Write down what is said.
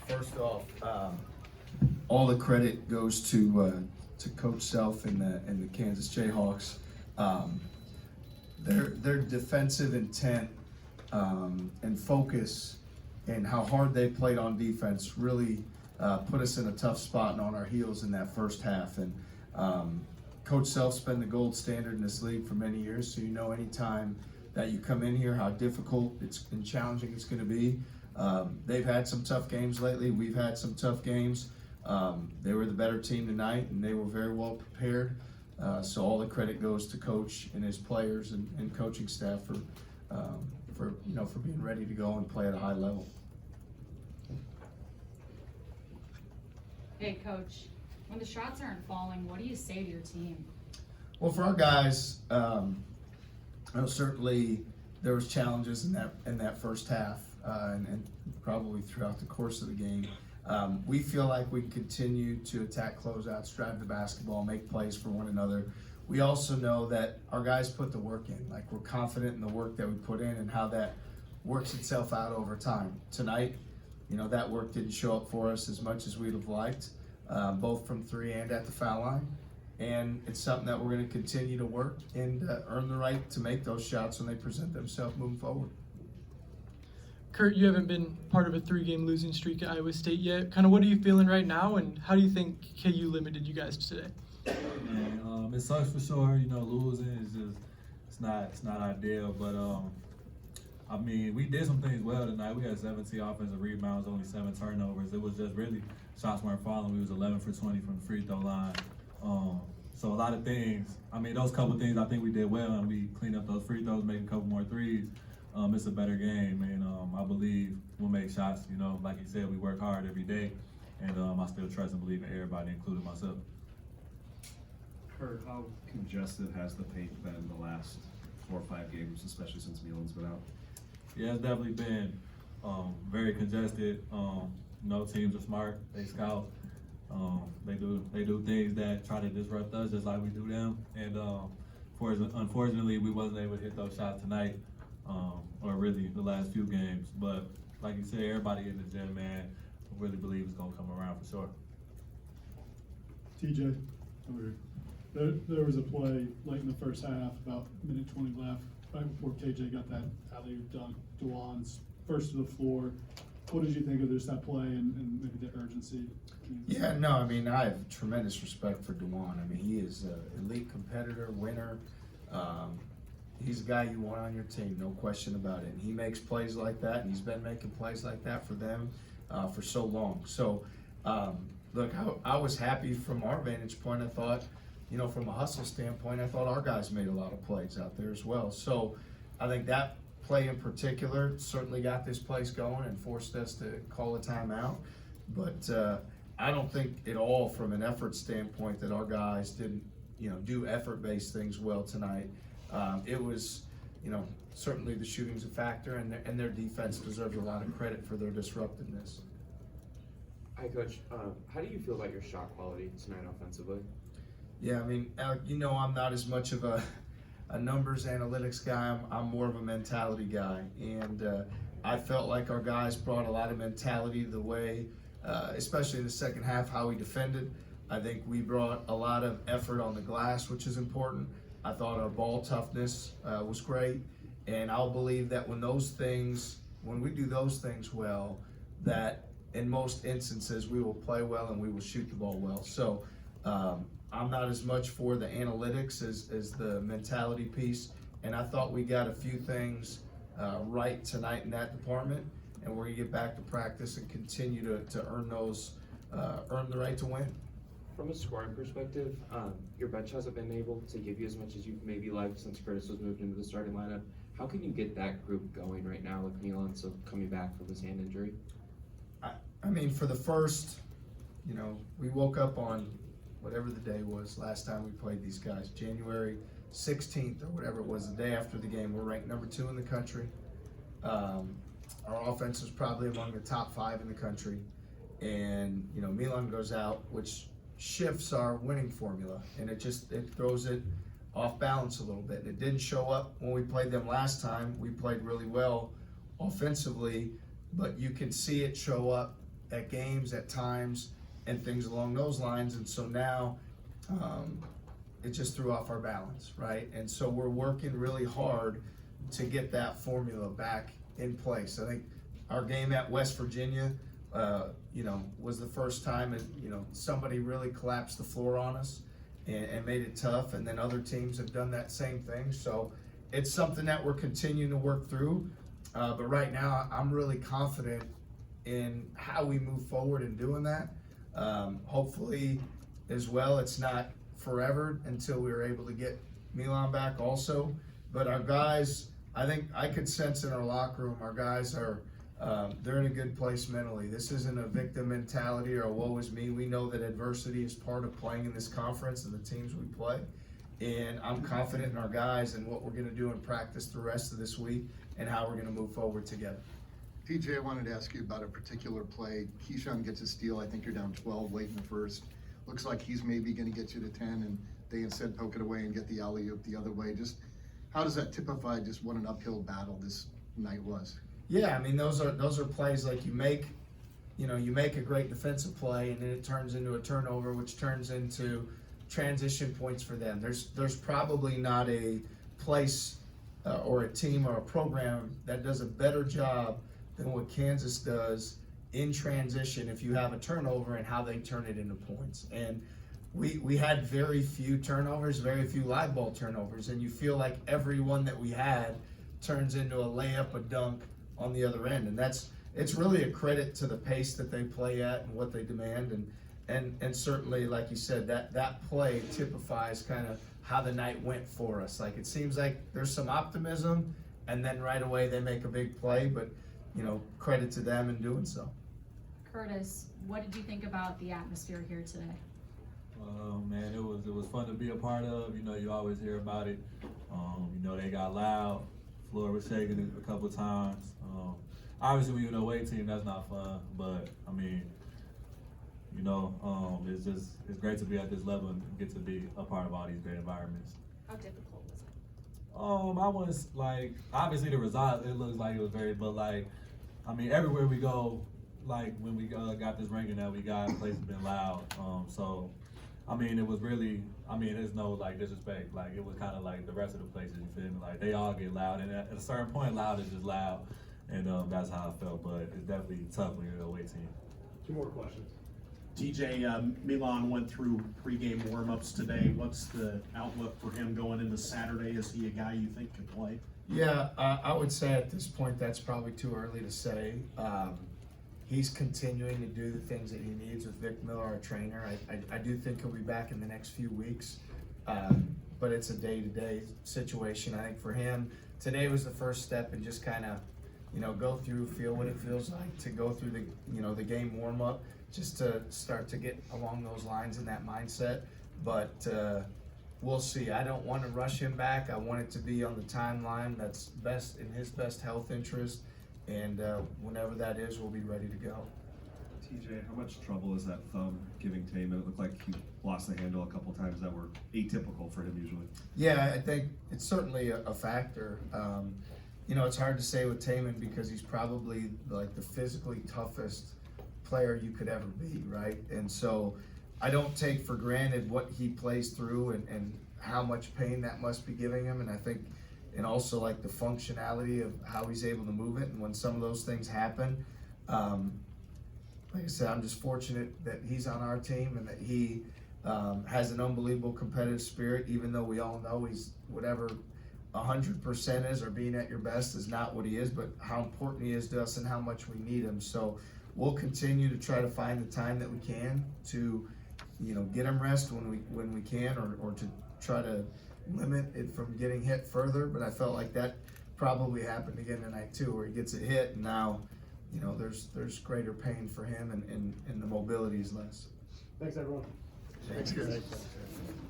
First off, all the credit goes to Coach Self and the Kansas Jayhawks. Their defensive intent and focus and how hard they played on defense really put us in a tough spot and on our heels in that first half. And Coach Self's been the gold standard in this league for many years, so you know anytime that you come in here how difficult and challenging it's going to be. They've had some tough games lately. We've had some tough games. They were the better team tonight, and they were very well prepared. So all the credit goes to Coach and his players and coaching staff for being ready to go and play at a high level. Hey, Coach, when the shots aren't falling, what do you say to your team? Well, for our guys, certainly there was challenges in that first half, and probably throughout the course of the game. We feel like we can continue to attack closeouts, drive the basketball, make plays for one another. We also know that our guys put the work in. Like, we're confident in the work that we put in and how that works itself out over time. Tonight, that work didn't show up for us as much as we'd have liked, both from three and at the foul line. And it's something that we're going to continue to work and earn the right to make those shots when they present themselves moving forward. Kurt, you haven't been part of a 3-game losing streak at Iowa State yet. Kind of what are you feeling right now, and how do you think KU limited you guys today? Man, it sucks for sure. Losing is just it's not ideal. But I mean, we did some things well tonight. We had 17 offensive rebounds, only 7 turnovers. It was just really shots weren't falling. We was 11 for 20 from the free throw line. So a lot of things. I mean, those couple things I think we did well, and we cleaned up those free throws, made a couple more threes. It's a better game, and I believe we'll make shots. Like you said, we work hard every day, and I still trust and believe in everybody, including myself. Kurt, how congested has the paint been the last 4 or 5 games, especially since Milan's been out? Yeah, it's definitely been very congested. Teams are smart. They scout. They do things that try to disrupt us, just like we do them. And unfortunately, we wasn't able to hit those shots tonight, or really the last few games. But like you said, everybody in the gym, man, I really believe it's gonna come around for sure. TJ, there was a play late in the first half, about minute 20 left, right before KJ got that alley-oop dunk. Dewan's first to the floor. What did you think of that play and maybe the urgency? Yeah, no, I mean, I have tremendous respect for Dewan. I mean, he is an elite competitor, winner. He's a guy you want on your team, no question about it. And he makes plays like that, and he's been making plays like that for them for so long. So, look, I was happy from our vantage point. I thought, from a hustle standpoint, I thought our guys made a lot of plays out there as well. So I think that play in particular certainly got this place going and forced us to call a timeout. But I don't think at all from an effort standpoint that our guys didn't, do effort-based things well tonight. It was, certainly the shooting's a factor, and their defense deserves a lot of credit for their disruptiveness. Hi, Coach. How do you feel about your shot quality tonight offensively? Yeah, I mean, Alec, I'm not as much of a numbers analytics guy. I'm more of a mentality guy, and I felt like our guys brought a lot of mentality to the way, especially in the second half, how we defended. I think we brought a lot of effort on the glass, which is important. I thought our ball toughness was great, and I'll believe that when we do those things well, that in most instances we will play well and we will shoot the ball well. So I'm not as much for the analytics as the mentality piece, and I thought we got a few things right tonight in that department, and we're gonna get back to practice and continue to earn the right to win. From a scoring perspective, your bench hasn't been able to give you as much as you've maybe liked since Curtis was moved into the starting lineup. How can you get that group going right now with Milan still coming back from his hand injury? I mean, for the first, we woke up on whatever the day was last time we played these guys, January 16th or whatever it was, the day after the game. We're ranked number 2 in the country. Our offense is probably among the top 5 in the country. And, Milan goes out, which shifts our winning formula, and it throws it off balance a little bit. It didn't show up when we played them last time. We played really well offensively, but you can see it show up at games at times and things along those lines. And so now it just threw off our balance, right? And so we're working really hard to get that formula back in place. I think our game at West Virginia, was the first time, and somebody really collapsed the floor on us and made it tough. And then other teams have done that same thing. So it's something that we're continuing to work through. But right now, I'm really confident in how we move forward in doing that. Hopefully, as well, it's not forever until we were able to get Milan back also. But our guys, I think I could sense in our locker room, our guys are, they're in a good place mentally. This isn't a victim mentality or a woe is me. We know that adversity is part of playing in this conference and the teams we play. And I'm confident in our guys and what we're going to do in practice the rest of this week and how we're going to move forward together. TJ, I wanted to ask you about a particular play. Keyshawn gets a steal. I think you're down 12 late in the first. Looks like he's maybe going to get you to 10, and they instead poke it away and get the alley-oop the other way. Just how does that typify just what an uphill battle this night was? Yeah, I mean, those are plays like you make a great defensive play and then it turns into a turnover, which turns into transition points for them. There's probably not a place or a team or a program that does a better job than what Kansas does in transition if you have a turnover and how they turn it into points. And we had very few turnovers, very few live ball turnovers, and you feel like every one that we had turns into a layup, a dunk on the other end. And it's really a credit to the pace that they play at and what they demand. And certainly, like you said, that play typifies kind of how the night went for us. Like, it seems like there's some optimism, and then right away they make a big play, but credit to them in doing so. Curtis, what did you think about the atmosphere here today? Man, it was fun to be a part of. You always hear about it. They got loud. Floor was shaking a couple times. Obviously, when you're an away team, that's not fun. But I mean, it's great to be at this level and get to be a part of all these great environments. How difficult was it? I was like, obviously the result, it looks like it was but everywhere we go, like when we got this ranking that we got, the place has been loud. It was really, there's no disrespect. Like, it was kind of like the rest of the places, you feel me? Like, they all get loud, and at a certain point, loud is just loud, and that's how I felt. But it's definitely tough when you're an away team. Two more questions. TJ, Milan went through pregame warm-ups today. What's the outlook for him going into Saturday? Is he a guy you think can play? Yeah, I would say at this point that's probably too early to say. He's continuing to do the things that he needs with Vic Miller, our trainer. I do think he'll be back in the next few weeks, but it's a day-to-day situation. I think for him, today was the first step in just kind of, go through, feel what it feels like to go through the game warm-up, just to start to get along those lines in that mindset. But we'll see. I don't want to rush him back. I want it to be on the timeline that's best in his best health interest. And whenever that is, we'll be ready to go. TJ, how much trouble is that thumb giving Taman? It looked like he lost the handle a couple times that were atypical for him usually. Yeah, I think it's certainly a factor. It's hard to say with Taman because he's probably like the physically toughest player you could ever be, right? And so I don't take for granted what he plays through and how much pain that must be giving him. And I think, and also like the functionality of how he's able to move it. And when some of those things happen, like I said, I'm just fortunate that he's on our team and that he has an unbelievable competitive spirit, even though we all know he's whatever 100% is, or being at your best is not what he is, but how important he is to us and how much we need him. So we'll continue to try to find the time that we can to, get him rest when we can, or to try to limit it from getting hit further. But I felt like that probably happened again tonight too, where he gets it hit and now, there's greater pain for him and the mobility is less. Thanks, everyone. Thanks, guys.